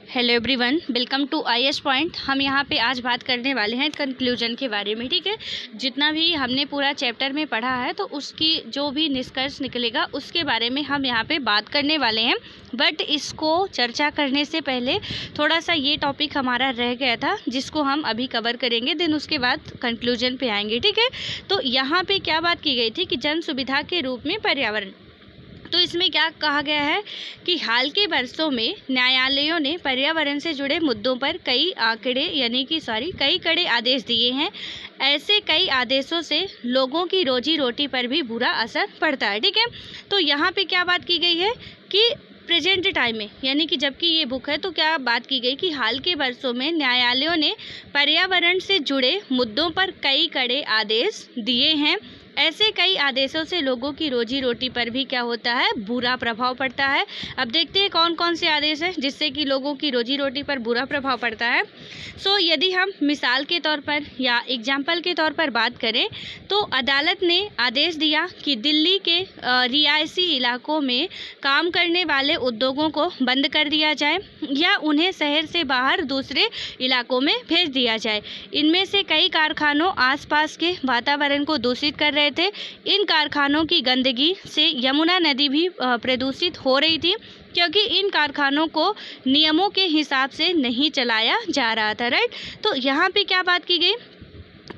Hello everyone, welcome to IAS point. हम यहाँ पे आज बात करने वाले हैं कंक्लूजन के बारे में। ठीक है, जितना भी हमने पूरा चैप्टर में पढ़ा है तो उसकी जो भी निष्कर्ष निकलेगा उसके बारे में हम यहाँ पे बात करने वाले हैं। बट इसको चर्चा करने से पहले थोड़ा सा ये टॉपिक हमारा रह गया था जिसको हम अभी कवर करेंगे, देन उसके बाद कंक्लूजन पे आएंगे। ठीक है, तो यहाँ पे क्या बात की गई थी कि जन सुविधा के रूप में पर्यावरण। तो इसमें क्या कहा गया है कि हाल के वर्षों में न्यायालयों ने पर्यावरण से जुड़े मुद्दों पर कई कड़े आदेश दिए हैं। ऐसे कई आदेशों से लोगों की रोजी रोटी पर भी बुरा असर पड़ता है। ठीक है, तो यहाँ पे क्या बात की गई है कि प्रेजेंट टाइम में, यानी कि जबकि ये बुक है तो क्या बात की गई कि हाल के वर्षों में न्यायालयों ने पर्यावरण से जुड़े मुद्दों पर कई कड़े आदेश दिए हैं। ऐसे कई आदेशों से लोगों की रोजी रोटी पर भी क्या होता है, बुरा प्रभाव पड़ता है। अब देखते हैं कौन कौन से आदेश हैं जिससे कि लोगों की रोजी रोटी पर बुरा प्रभाव पड़ता है। यदि हम मिसाल के तौर पर या एग्जाम्पल के तौर पर बात करें तो अदालत ने आदेश दिया कि दिल्ली के रिहायशी इलाकों में काम करने वाले उद्योगों को बंद कर दिया जाए या उन्हें शहर से बाहर दूसरे इलाकों में भेज दिया जाए। इनमें से कई कारखानों आसपास के वातावरण को दूषित कर रहे थे। इन कारखानों की गंदगी से यमुना नदी भी प्रदूषित हो रही थी क्योंकि इन कारखानों को नियमों के हिसाब से नहीं चलाया जा रहा था। राइट, तो यहाँ पे क्या बात की गई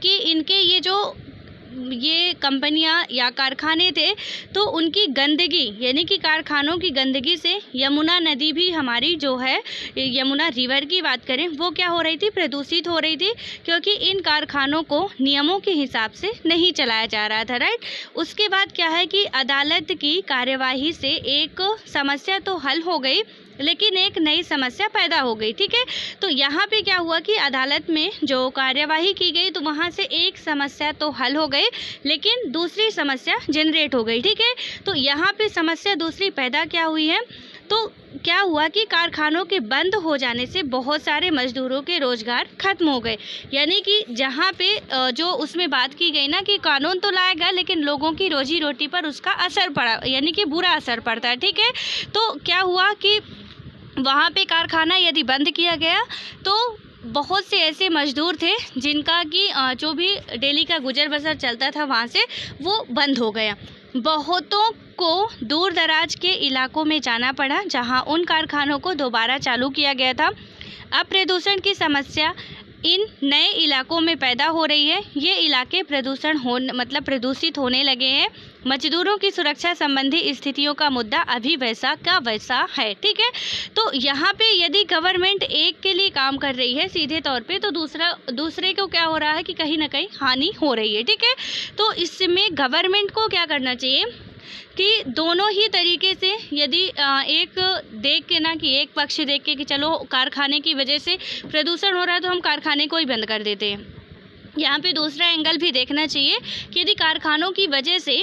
कि इनके ये कंपनियां या कारखाने थे तो उनकी गंदगी, यानी कि कारखानों की गंदगी से यमुना नदी भी हमारी जो है, यमुना रिवर की बात करें, वो क्या हो रही थी, प्रदूषित हो रही थी क्योंकि इन कारखानों को नियमों के हिसाब से नहीं चलाया जा रहा था। राइट, उसके बाद क्या है कि अदालत की कार्यवाही से एक समस्या तो हल हो गई लेकिन एक नई समस्या पैदा हो गई। ठीक है, तो यहाँ पे क्या हुआ कि अदालत में जो कार्यवाही की गई तो वहाँ से एक समस्या तो हल हो गई लेकिन दूसरी समस्या जनरेट हो गई। ठीक है, तो यहाँ पे समस्या दूसरी पैदा क्या हुई है, तो क्या हुआ कि कारखानों के बंद हो जाने से बहुत सारे मजदूरों के रोजगार खत्म हो गए। यानी कि जहाँ पे जो उसमें बात की गई ना कि कानून तो लाया गया लेकिन लोगों की रोजी रोटी पर उसका असर पड़ा, यानी कि बुरा असर पड़ता है। ठीक है, तो क्या हुआ कि वहाँ पे कारखाना यदि बंद किया गया तो बहुत से ऐसे मजदूर थे जिनका कि जो भी डेली का गुजर बसर चलता था वहाँ से वो बंद हो गया। बहुतों को दूर दराज के इलाकों में जाना पड़ा जहाँ उन कारखानों को दोबारा चालू किया गया था। अब प्रदूषण की समस्या इन नए इलाकों में पैदा हो रही है। ये इलाके प्रदूषित होने लगे हैं। मजदूरों की सुरक्षा संबंधी स्थितियों का मुद्दा अभी वैसा का वैसा है। ठीक है, तो यहाँ पे यदि गवर्नमेंट एक के लिए काम कर रही है सीधे तौर पे तो दूसरे को क्या हो रहा है कि कहीं ना कहीं हानि हो रही है। ठीक है, तो इसमें गवर्नमेंट को क्या करना चाहिए कि दोनों ही तरीके से, यदि एक देख के ना कि एक पक्ष देख के कि चलो कारखाने की वजह से प्रदूषण हो रहा है तो हम कारखाने को ही बंद कर देते हैं, यहाँ पे दूसरा एंगल भी देखना चाहिए कि यदि कारखानों की वजह से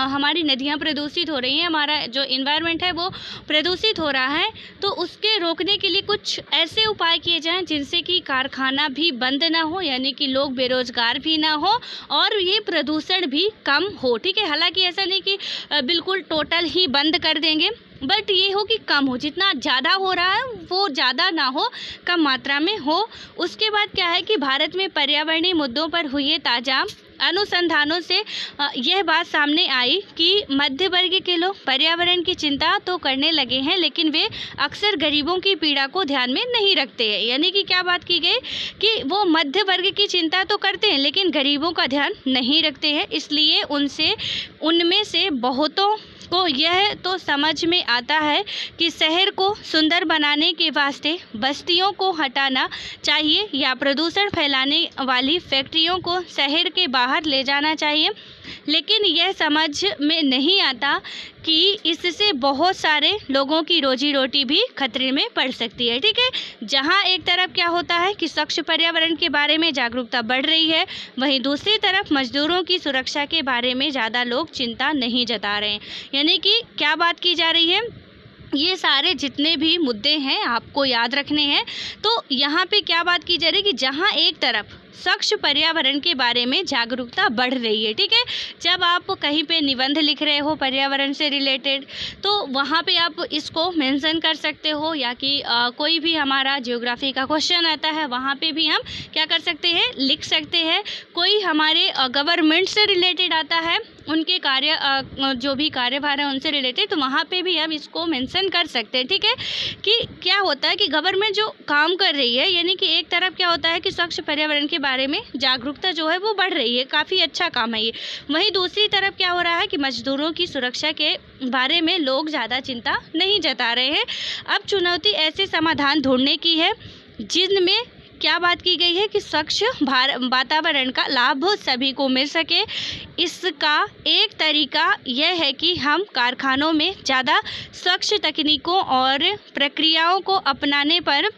हमारी नदियाँ प्रदूषित हो रही हैं, हमारा जो इन्वायरमेंट है वो प्रदूषित हो रहा है, तो उसके रोकने के लिए कुछ ऐसे उपाय किए जाएं जिनसे कि कारखाना भी बंद ना हो, यानी कि लोग बेरोजगार भी ना हो और ये प्रदूषण भी कम हो। ठीक है, हालांकि ऐसा नहीं कि बिल्कुल टोटल ही बंद कर देंगे, बट ये हो कि कम हो, जितना ज़्यादा हो रहा है वो ज़्यादा ना हो, कम मात्रा में हो। उसके बाद क्या है कि भारत में पर्यावरणीय मुद्दों पर हुए ताज़ा अनुसंधानों से यह बात सामने आई कि मध्य वर्ग के लोग पर्यावरण की चिंता तो करने लगे हैं लेकिन वे अक्सर गरीबों की पीड़ा को ध्यान में नहीं रखते हैं। यानी कि क्या बात की गई कि वो मध्य वर्ग की चिंता तो करते हैं लेकिन गरीबों का ध्यान नहीं रखते हैं, इसलिए उनमें से बहुतों को यह तो समझ में आता है कि शहर को सुंदर बनाने के वास्ते बस्तियों को हटाना चाहिए या प्रदूषण फैलाने वाली फैक्ट्रियों को शहर के बाहर ले जाना चाहिए, लेकिन यह समझ में नहीं आता कि इससे बहुत सारे लोगों की रोजी रोटी भी खतरे में पड़ सकती है। ठीक है, जहां एक तरफ क्या होता है कि स्वच्छ पर्यावरण के बारे में जागरूकता बढ़ रही है, वहीं दूसरी तरफ मजदूरों की सुरक्षा के बारे में ज़्यादा लोग चिंता नहीं जता रहे हैं। यानी कि क्या बात की जा रही है, ये सारे जितने भी मुद्दे हैं आपको याद रखने हैं। तो यहाँ पे क्या बात की जा रही है कि जहाँ एक तरफ स्वच्छ पर्यावरण के बारे में जागरूकता बढ़ रही है। ठीक है, जब आप कहीं पे निबंध लिख रहे हो पर्यावरण से रिलेटेड, तो वहाँ पे आप इसको मेंशन कर सकते हो, या कि कोई भी हमारा ज्योग्राफी का क्वेश्चन आता है वहाँ पे भी हम क्या कर सकते हैं, लिख सकते हैं। कोई हमारे गवर्नमेंट से रिलेटेड आता है, उनके कार्य जो भी कार्यभार है उनसे रिलेटेड, तो वहाँ पे भी हम इसको मेंशन कर सकते हैं। ठीक है, कि क्या होता है कि गवर्नमेंट जो काम कर रही है, यानी कि एक तरफ क्या होता है कि स्वच्छ पर्यावरण के बारे में जागरूकता जो है वो बढ़ रही है, काफ़ी अच्छा काम है ये। वहीं दूसरी तरफ क्या हो रहा है कि मजदूरों की सुरक्षा के बारे में लोग ज़्यादा चिंता नहीं जता रहे हैं। अब चुनौती ऐसे समाधान ढूंढने की है जिनमें क्या बात की गई है कि स्वच्छ वातावरण का लाभ सभी को मिल सके। इसका एक तरीका यह है कि हम कारखानों में ज़्यादा स्वच्छ तकनीकों और प्रक्रियाओं को अपनाने पर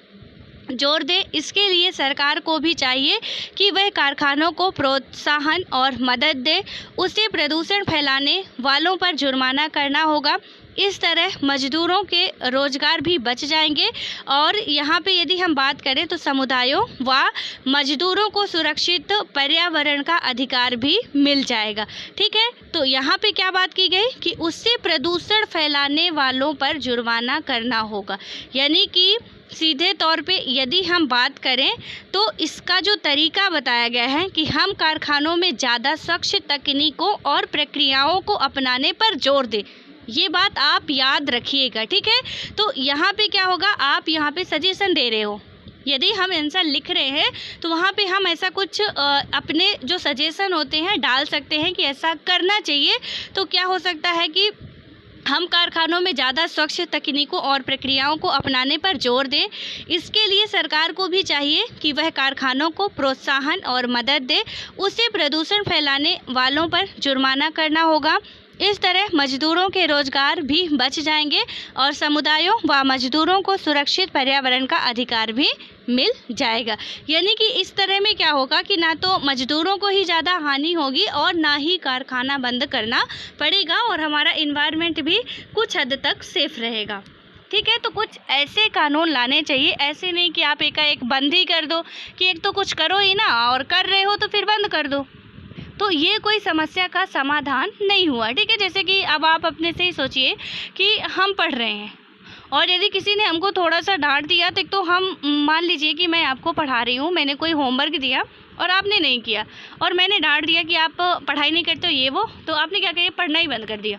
जोर दें। इसके लिए सरकार को भी चाहिए कि वह कारखानों को प्रोत्साहन और मदद दे। उसे प्रदूषण फैलाने वालों पर जुर्माना करना होगा। इस तरह मजदूरों के रोजगार भी बच जाएंगे, और यहाँ पे यदि हम बात करें तो समुदायों व मजदूरों को सुरक्षित पर्यावरण का अधिकार भी मिल जाएगा। ठीक है, तो यहाँ पे क्या बात की गई कि उससे प्रदूषण फैलाने वालों पर जुर्माना करना होगा। यानी कि सीधे तौर पे यदि हम बात करें तो इसका जो तरीका बताया गया है कि हम कारखानों में ज़्यादा स्वच्छ तकनीकों और प्रक्रियाओं को अपनाने पर जोर दें। ये बात आप याद रखिएगा। ठीक है, तो यहाँ पे क्या होगा, आप यहाँ पे सजेशन दे रहे हो, यदि हम आंसर लिख रहे हैं तो वहाँ पे हम ऐसा कुछ अपने जो सजेशन होते हैं डाल सकते हैं कि ऐसा करना चाहिए। तो क्या हो सकता है कि हम कारखानों में ज़्यादा स्वच्छ तकनीकों और प्रक्रियाओं को अपनाने पर जोर दें। इसके लिए सरकार को भी चाहिए कि वह कारखानों को प्रोत्साहन और मदद दे। उसे प्रदूषण फैलाने वालों पर जुर्माना करना होगा। इस तरह मजदूरों के रोजगार भी बच जाएंगे और समुदायों व मजदूरों को सुरक्षित पर्यावरण का अधिकार भी मिल जाएगा। यानी कि इस तरह में क्या होगा कि ना तो मजदूरों को ही ज़्यादा हानि होगी और ना ही कारखाना बंद करना पड़ेगा, और हमारा इन्वायरमेंट भी कुछ हद तक सेफ रहेगा। ठीक है, तो कुछ ऐसे कानून लाने चाहिए, ऐसे नहीं कि आप एकाएक बंद ही कर दो, कि एक तो कुछ करो ही ना और कर रहे हो तो फिर बंद कर दो, तो ये कोई समस्या का समाधान नहीं हुआ। ठीक है, जैसे कि अब आप अपने से ही सोचिए कि हम पढ़ रहे हैं और यदि किसी ने हमको थोड़ा सा डांट दिया, तो एक तो हम मान लीजिए कि मैं आपको पढ़ा रही हूँ, मैंने कोई होमवर्क दिया और आपने नहीं किया, और मैंने डांट दिया कि आप पढ़ाई नहीं करते हो ये वो, तो आपने क्या किया, पढ़ना ही बंद कर दिया।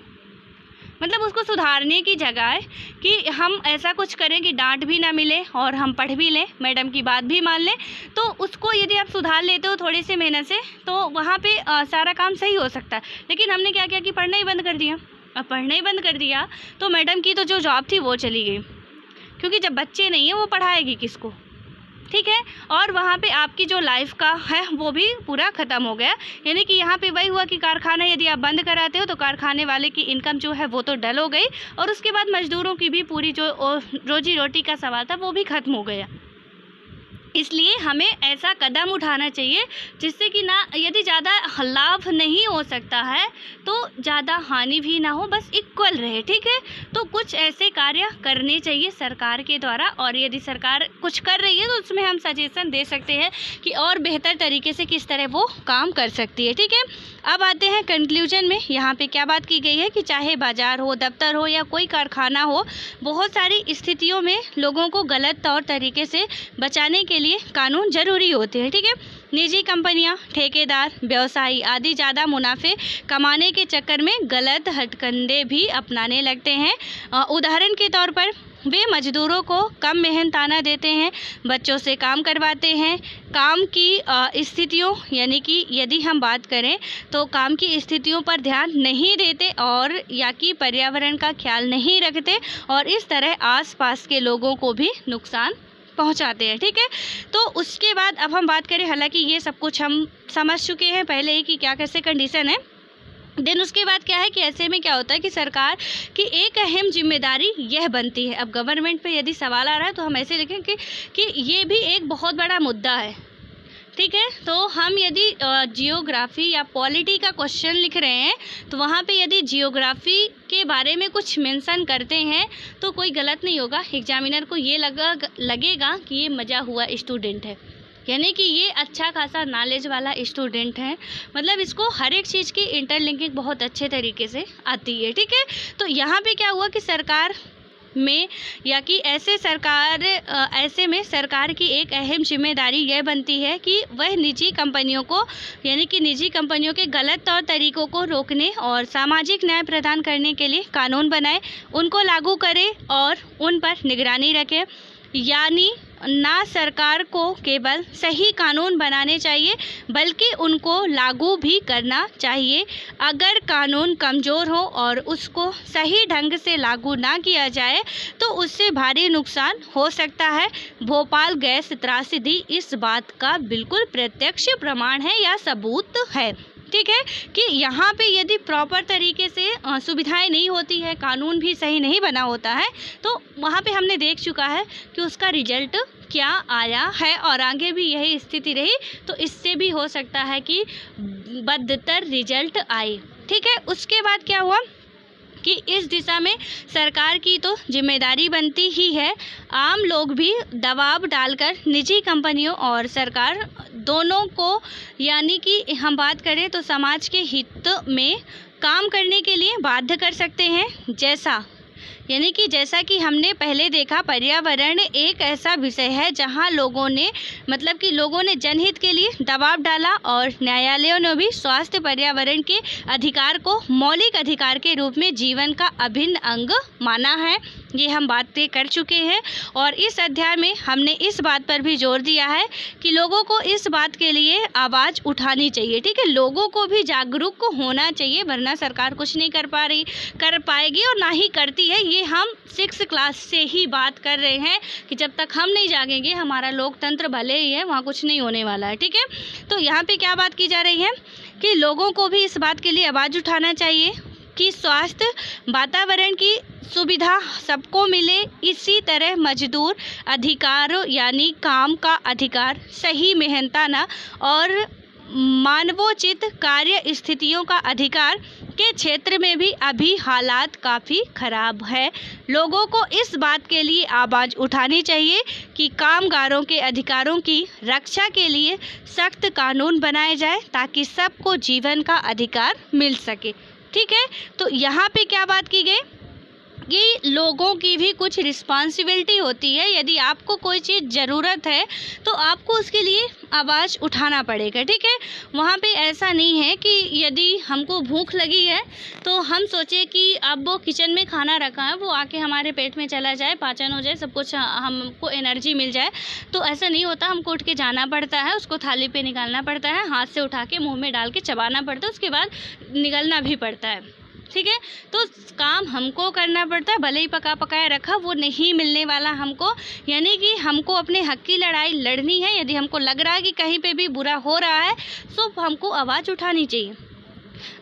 मतलब उसको सुधारने की जगह है कि हम ऐसा कुछ करें कि डांट भी ना मिले और हम पढ़ भी लें, मैडम की बात भी मान लें। तो उसको यदि आप सुधार लेते हो थोड़ी सी मेहनत से, तो वहाँ पे सारा काम सही हो सकता है। लेकिन हमने क्या किया कि पढ़ना ही बंद कर दिया। अब पढ़ना ही बंद कर दिया तो मैडम की तो जो जॉब थी वो चली गई, क्योंकि जब बच्चे नहीं हैं वो पढ़ाएगी किसको। ठीक है, और वहाँ पे आपकी जो लाइफ का है वो भी पूरा ख़त्म हो गया। यानी कि यहाँ पे वही हुआ कि कारखाना यदि आप बंद कराते हो तो कारखाने वाले की इनकम जो है वो तो डल हो गई, और उसके बाद मजदूरों की भी पूरी जो रोजी रोटी का सवाल था वो भी ख़त्म हो गया। इसलिए हमें ऐसा कदम उठाना चाहिए जिससे कि ना यदि ज़्यादा लाभ नहीं हो सकता है तो ज़्यादा हानि भी ना हो, बस इक्वल रहे। ठीक है, तो कुछ ऐसे कार्य करने चाहिए सरकार के द्वारा, और यदि सरकार कुछ कर रही है तो उसमें हम सजेशन दे सकते हैं कि और बेहतर तरीके से किस तरह वो काम कर सकती है। ठीक है, अब आते हैं कंक्लूजन में। यहाँ पे क्या बात की गई है कि चाहे बाजार हो, दफ्तर हो या कोई कारखाना हो, बहुत सारी स्थितियों में लोगों को गलत तौर तरीके से बचाने के लिए कानून जरूरी होते हैं। ठीक है, निजी कंपनियां, ठेकेदार, व्यवसायी आदि ज़्यादा मुनाफे कमाने के चक्कर में गलत हथकंडे भी अपनाने लगते हैं। उदाहरण के तौर पर वे मजदूरों को कम मेहनताना देते हैं, बच्चों से काम करवाते हैं, काम की स्थितियों यानी कि यदि हम बात करें तो काम की स्थितियों पर ध्यान नहीं देते और या कि पर्यावरण का ख्याल नहीं रखते, और इस तरह आसपास के लोगों को भी नुकसान पहुंचाते हैं। ठीक है, तो उसके बाद अब हम बात करें, हालांकि ये सब कुछ हम समझ चुके हैं पहले ही कि क्या कैसे कंडीशन है। देन उसके बाद क्या है कि ऐसे में क्या होता है कि सरकार की एक अहम जिम्मेदारी यह बनती है। अब गवर्नमेंट पे यदि सवाल आ रहा है तो हम ऐसे लिखें कि ये भी एक बहुत बड़ा मुद्दा है। ठीक है, तो हम यदि जियोग्राफी या पॉलिटी का क्वेश्चन लिख रहे हैं तो वहाँ पे यदि जियोग्राफी के बारे में कुछ मेंशन करते हैं तो कोई गलत नहीं होगा। एग्जामिनर को ये लगेगा कि ये मज़ा हुआ स्टूडेंट है। यानी कि ये अच्छा खासा नॉलेज वाला स्टूडेंट है, मतलब इसको हर एक चीज़ की इंटरलिंकिंग बहुत अच्छे तरीके से आती है। ठीक है, तो यहाँ पे क्या हुआ कि सरकार में या कि ऐसे में सरकार की एक अहम जिम्मेदारी यह बनती है कि वह निजी कंपनियों को, यानी कि निजी कंपनियों के गलत तौर तरीकों को रोकने और सामाजिक न्याय प्रदान करने के लिए कानून बनाए, उनको लागू करे और उन पर निगरानी रखे। यानी ना सरकार को केवल सही कानून बनाने चाहिए बल्कि उनको लागू भी करना चाहिए। अगर कानून कमज़ोर हो और उसको सही ढंग से लागू ना किया जाए तो उससे भारी नुकसान हो सकता है। भोपाल गैस त्रासदी इस बात का बिल्कुल प्रत्यक्ष प्रमाण है या सबूत है। ठीक है, कि यहाँ पे यदि प्रॉपर तरीके से सुविधाएं नहीं होती है, कानून भी सही नहीं बना होता है, तो वहाँ पे हमने देख चुका है कि उसका रिजल्ट क्या आया है और आगे भी यही स्थिति रही तो इससे भी हो सकता है कि बदतर रिजल्ट आए। ठीक है, उसके बाद क्या हुआ कि इस दिशा में सरकार की तो जिम्मेदारी बनती ही है, आम लोग भी दबाव डालकर निजी कंपनियों और सरकार दोनों को, यानी कि हम बात करें तो समाज के हित में काम करने के लिए बाध्य कर सकते हैं। जैसा कि हमने पहले देखा, पर्यावरण एक ऐसा विषय है जहां लोगों ने जनहित के लिए दबाव डाला और न्यायालयों ने भी स्वास्थ्य पर्यावरण के अधिकार को मौलिक अधिकार के रूप में जीवन का अभिन्न अंग माना है। ये हम बातें कर चुके हैं और इस अध्याय में हमने इस बात पर भी जोर दिया है कि लोगों को इस बात के लिए आवाज़ उठानी चाहिए। ठीक है, लोगों को भी जागरूक होना चाहिए, वरना सरकार कुछ नहीं कर पाएगी और ना ही करती है। ये हम 6th क्लास से ही बात कर रहे हैं कि जब तक हम नहीं जागेंगे हमारा लोकतंत्र भले ही है, वहाँ कुछ नहीं होने वाला है। ठीक है, तो यहाँ पे क्या बात की जा रही है कि लोगों को भी इस बात के लिए आवाज़ उठाना चाहिए कि स्वास्थ्य वातावरण की सुविधा सबको मिले। इसी तरह मजदूर अधिकार यानी काम का अधिकार, सही मेहनताना और मानवोचित कार्य स्थितियों का अधिकार के क्षेत्र में भी अभी हालात काफ़ी खराब है। लोगों को इस बात के लिए आवाज़ उठानी चाहिए कि कामगारों के अधिकारों की रक्षा के लिए सख्त कानून बनाए जाए ताकि सबको जीवन का अधिकार मिल सके। ठीक है, तो यहाँ पे क्या बात की गई कि लोगों की भी कुछ रिस्पॉन्सिबिलिटी होती है। यदि आपको कोई चीज़ ज़रूरत है तो आपको उसके लिए आवाज़ उठाना पड़ेगा। ठीक है, वहाँ पे ऐसा नहीं है कि यदि हमको भूख लगी है तो हम सोचें कि अब वो किचन में खाना रखा है, वो आके हमारे पेट में चला जाए, पाचन हो जाए, सब कुछ हमको एनर्जी मिल जाए, तो ऐसा नहीं होता। हमको उठ के जाना पड़ता है, उसको थाली पे निकालना पड़ता है, हाथ से उठा के मुँह में डाल के चबाना पड़ता है, उसके बाद निगलना भी पड़ता है। ठीक है, तो काम हमको करना पड़ता है, भले ही पका पकाया रखा वो नहीं मिलने वाला हमको। यानी कि हमको अपने हक की लड़ाई लड़नी है। यदि हमको लग रहा है कि कहीं पे भी बुरा हो रहा है तो हमको आवाज़ उठानी चाहिए।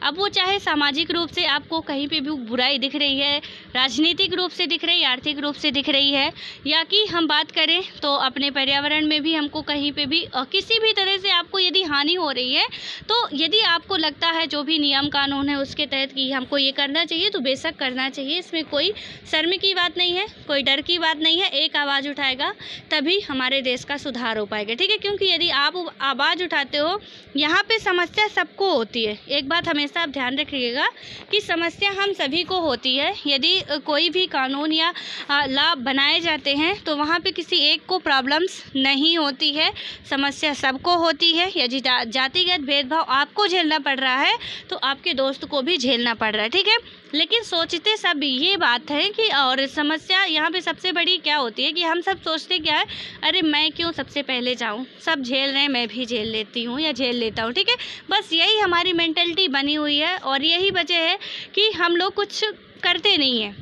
अब वो चाहे सामाजिक रूप से आपको कहीं पे भी बुराई दिख रही है, राजनीतिक रूप से दिख रही है, आर्थिक रूप से दिख रही है, या कि हम बात करें तो अपने पर्यावरण में भी हमको कहीं पे भी किसी भी तरह से आपको यदि हानि हो रही है, तो यदि आपको लगता है जो भी नियम कानून है उसके तहत कि हमको ये करना चाहिए तो बेशक करना चाहिए। इसमें कोई शर्म की बात नहीं है, कोई डर की बात नहीं है। एक आवाज़ उठाएगा तभी हमारे देश का सुधार हो पाएगा। ठीक है, क्योंकि यदि आप आवाज़ उठाते हो, यहाँ पे समस्या सबको होती है। एक बात हमेशा आप ध्यान रखिएगा कि समस्या हम सभी को होती है। यदि कोई भी कानून या लॉ बनाए जाते हैं तो वहाँ पे किसी एक को प्रॉब्लम्स नहीं होती है, समस्या सबको होती है। यदि जातिगत भेदभाव आपको झेलना पड़ रहा है तो आपके दोस्त को भी झेलना पड़ रहा है। ठीक है, लेकिन सोचते सब ये बात है कि, और समस्या यहाँ पे सबसे बड़ी क्या होती है कि हम सब सोचते क्या है, अरे मैं क्यों सबसे पहले जाऊँ, सब झेल रहे हैं मैं भी झेल लेती हूँ या झेल लेता हूँ। ठीक है, बस यही हमारी मेंटलिटी बनी हुई है और यही वजह है कि हम लोग कुछ करते नहीं हैं।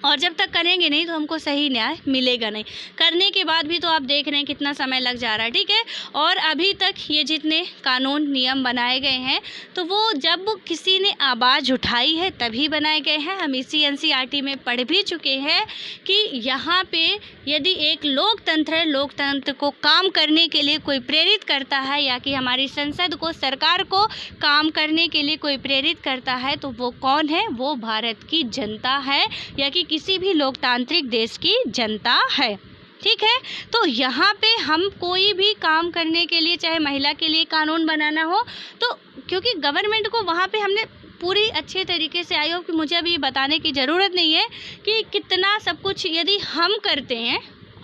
और जब तक करेंगे नहीं तो हमको सही न्याय मिलेगा नहीं। करने के बाद भी तो आप देख रहे हैं कितना समय लग जा रहा है। ठीक है, और अभी तक ये जितने कानून नियम बनाए गए हैं तो वो जब किसी ने आवाज़ उठाई है तभी बनाए गए हैं। हम इसी NCERT में पढ़ भी चुके हैं कि यहाँ पे यदि एक लोकतंत्र को काम करने के लिए कोई प्रेरित करता है, या कि हमारी संसद को, सरकार को काम करने के लिए कोई प्रेरित करता है, तो वो कौन है? वो भारत की जनता है, या कि किसी भी लोकतांत्रिक देश की जनता है। ठीक है। तो यहाँ पे हम कोई भी काम करने के लिए, चाहे महिला के लिए कानून बनाना हो, तो क्योंकि गवर्नमेंट को वहाँ पे हमने पूरी अच्छे तरीके से, आई होप कि मुझे अभी बताने की ज़रूरत नहीं है कि कितना सब कुछ यदि हम करते हैं,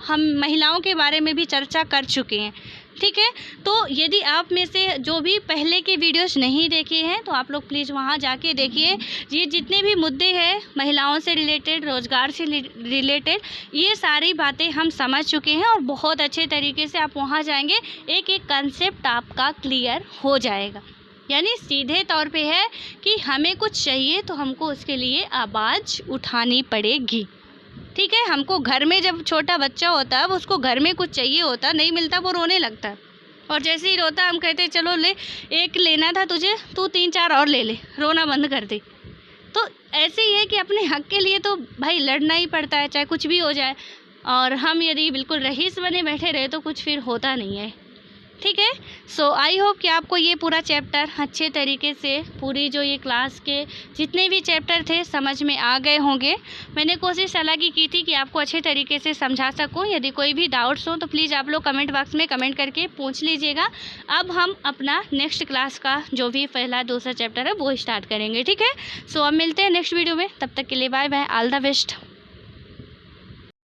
हम महिलाओं के बारे में भी चर्चा कर चुके हैं, ठीक है। तो यदि आप में से जो भी पहले के वीडियोस नहीं देखे हैं तो आप लोग प्लीज़ वहाँ जाके देखिए। ये जितने भी मुद्दे हैं महिलाओं से रिलेटेड, रोज़गार से रिलेटेड, ये सारी बातें हम समझ चुके हैं और बहुत अच्छे तरीके से आप वहाँ जाएंगे, एक एक कंसेप्ट आपका क्लियर हो जाएगा। यानी सीधे तौर पे है कि हमें कुछ चाहिए तो हमको उसके लिए आवाज़ उठानी पड़ेगी, ठीक है। हमको घर में जब छोटा बच्चा होता है, उसको घर में कुछ चाहिए होता, नहीं मिलता, वो रोने लगता है, और जैसे ही रोता हम कहते चलो ले, एक लेना था तुझे, तू 3-4 और ले ले, रोना बंद कर दे। तो ऐसे ही है कि अपने हक के लिए तो भाई लड़ना ही पड़ता है, चाहे कुछ भी हो जाए। और हम यदि बिल्कुल रईस बने बैठे रहे तो कुछ फिर होता नहीं है, ठीक है। सो आई होप कि आपको ये पूरा चैप्टर अच्छे तरीके से, पूरी जो ये क्लास के जितने भी चैप्टर थे समझ में आ गए होंगे। मैंने कोशिश हालांकि की थी कि आपको अच्छे तरीके से समझा सकूं। यदि कोई भी डाउट्स हो तो प्लीज़ आप लोग कमेंट बॉक्स में कमेंट करके पूछ लीजिएगा। अब हम अपना नेक्स्ट क्लास का जो भी पहला दूसरा चैप्टर है वो स्टार्ट करेंगे, ठीक है। सो अब मिलते हैं नेक्स्ट वीडियो में, तब तक के लिए bye bye, all the best.